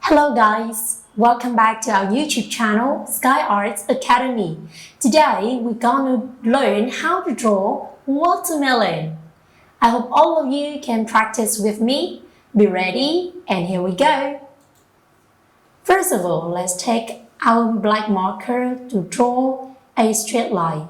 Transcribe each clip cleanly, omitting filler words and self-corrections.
Hello guys, welcome back to our YouTube channel Sky Arts Academy. Today we're gonna learn how to draw watermelon. I hope all of you can practice with me. Be ready and here we go. First of all, let's take our black marker to draw a straight line.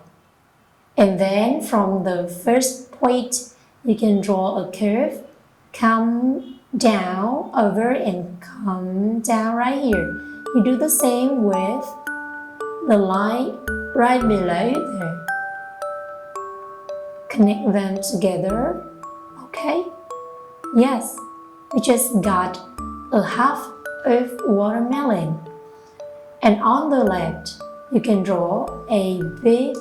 And then from the first point, you can draw a curve, come down over and come down right here. You do the same with the line right below there. Connect them together. Okay? Yes, we just got a half of watermelon. And on the left, you can draw a big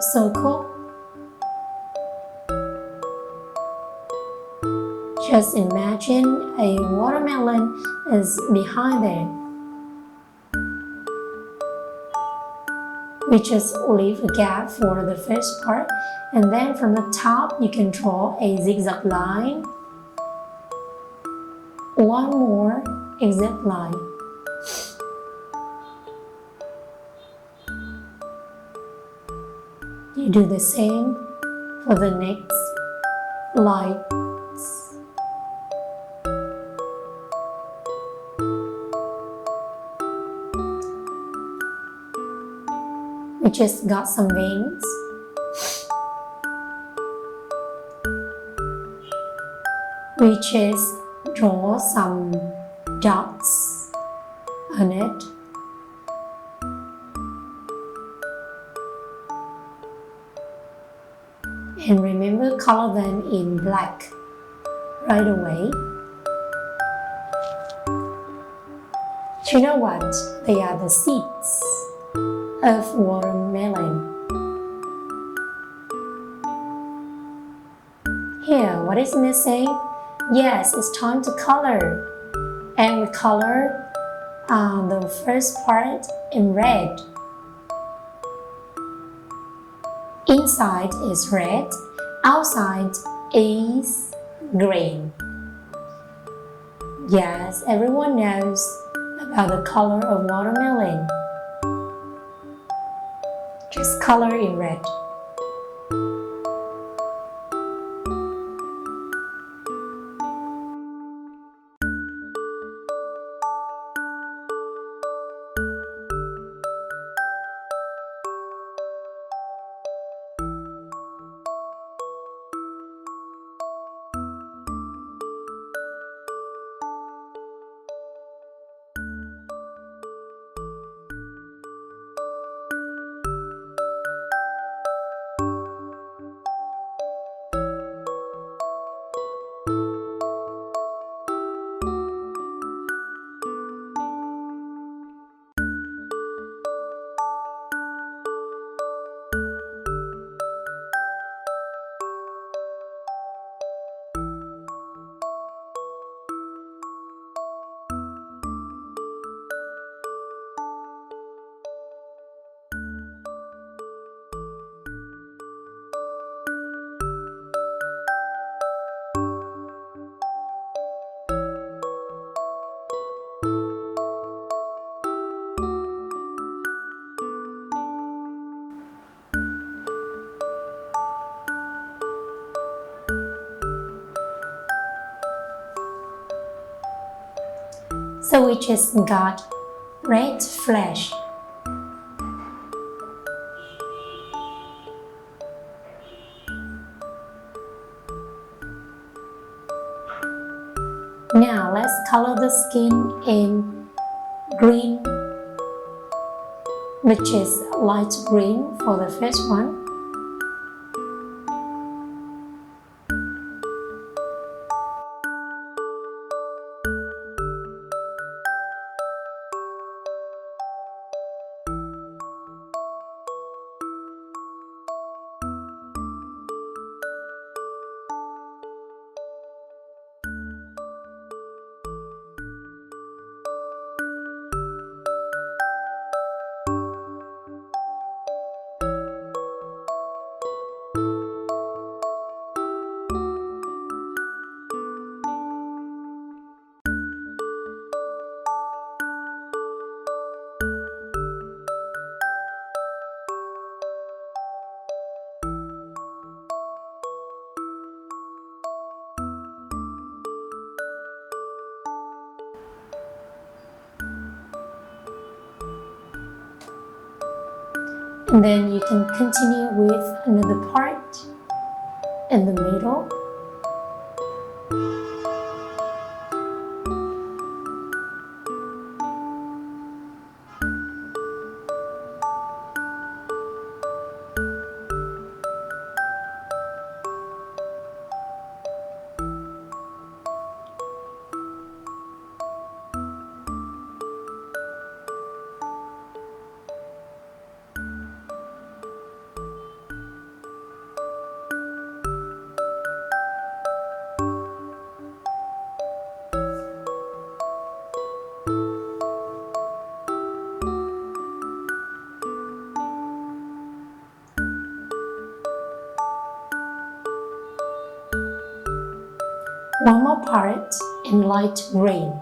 circle. Just imagine a watermelon is behind there. We just leave a gap for the first part, and then from the top you can draw a zigzag line. One more zigzag line. You do the same for the next line. We just got some veins. We just draw some dots on it. And remember, color them in black right away. Do you know what? They are the seeds of watermelon. Here, what is missing? Yes, it's time to color. And we color the first part in red. Inside is red, outside is green. Yes, everyone knows about the color of watermelon. Just color in red. So we just got red flesh. Now let's color the skin in green, which is light green for the first one. And then you can continue with another part in the middle. One more part in light green.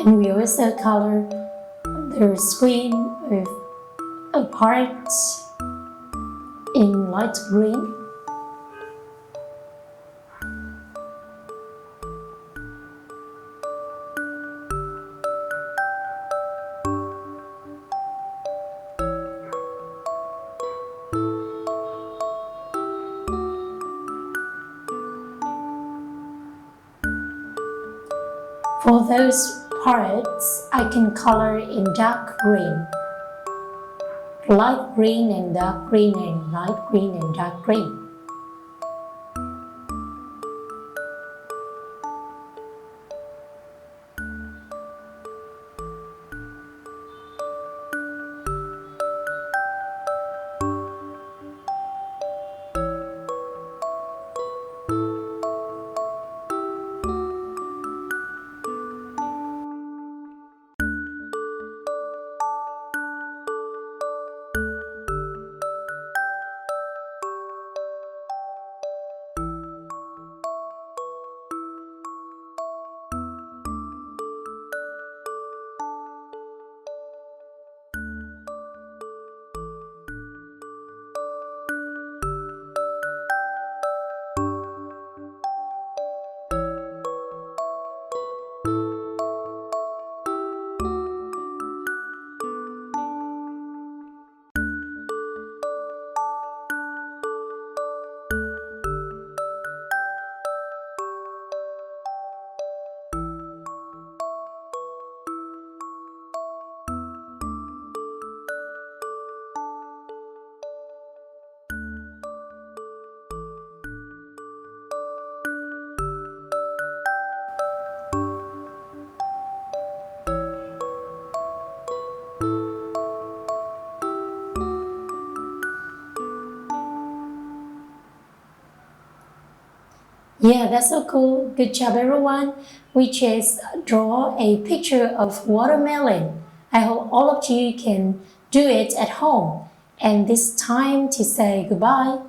And we also color the screen with a part in light green. For those parts, I can color in dark green, light green and dark green and light green and dark green. Yeah, that's so cool. Good job, everyone. We just draw a picture of watermelon. I hope all of you can do it at home. And this time to say goodbye.